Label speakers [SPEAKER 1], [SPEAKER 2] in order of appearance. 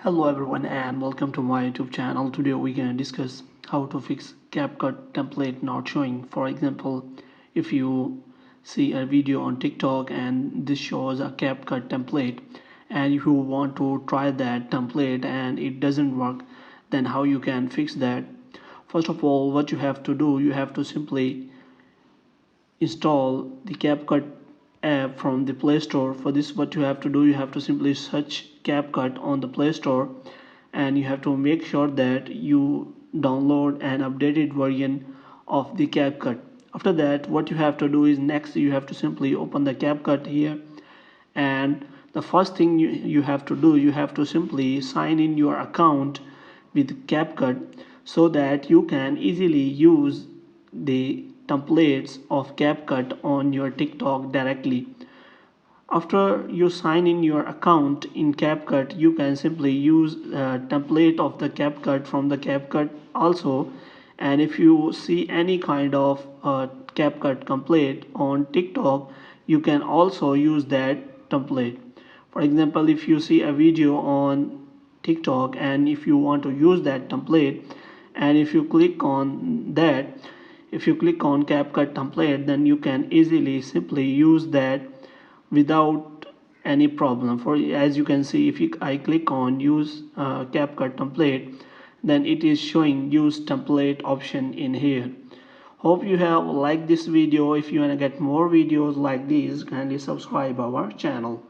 [SPEAKER 1] Hello everyone and welcome to my YouTube channel. Today we're going to discuss how to fix CapCut template not showing. For example, if you see a video on TikTok and this shows a CapCut template and if you want to try that template and it doesn't work, then how you can fix that? First of all, what you have to do, you have to simply install the CapCut app from the Play Store. For this, what you have to do, you have to simply search CapCut on the Play Store and you have to make sure that you download an updated version of the CapCut. After that, what you have to do is next you have to simply open the CapCut here, and the first thing you have to do, you have to simply sign in your account with CapCut so that you can easily use the templates of CapCut on your TikTok directly. After you sign in your account in CapCut, you can simply use a template of the CapCut from the CapCut also. And if you see any kind of CapCut template on TikTok, you can also use that template. For example, if you see a video on TikTok and if you want to use that template, and if you click on that, if you click on CapCut template, then you can easily simply use that without any problem. For as you can see, if I click on use CapCut template, then it is showing use template option in here. Hope you have liked this video. If you want to get more videos like these, kindly subscribe our channel.